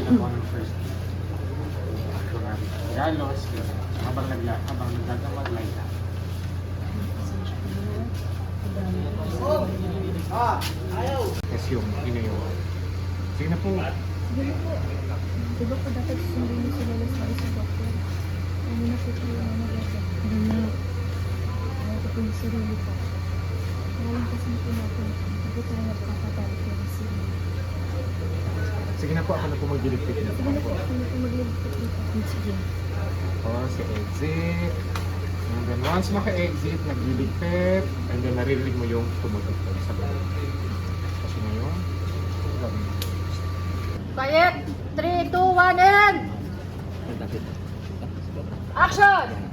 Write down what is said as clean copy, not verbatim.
lang ako ng first day. Galos, habang nagdadamag light na. Kasi yung inayon. Sige na po. Sige na po. Diba po dapat sundin niyo sila sa isa doktor? Ano na po tayo na nag-edit? Ano na? Ano ko po yung sarili ko. Walang kasi po natin. Hindi tayo nagpapabalik yung sarili. Sige na po, ako na po mag-diligpit na. Sige na po, ako na po mag-diligpit dito. Sige. Si exit. And then once maka-exit, nag-diligpit. And then naririnig mo yung tumutugtog sa balik. Kasi ngayon, gawin mo. Quiet! 3, 2, 1, and... Action!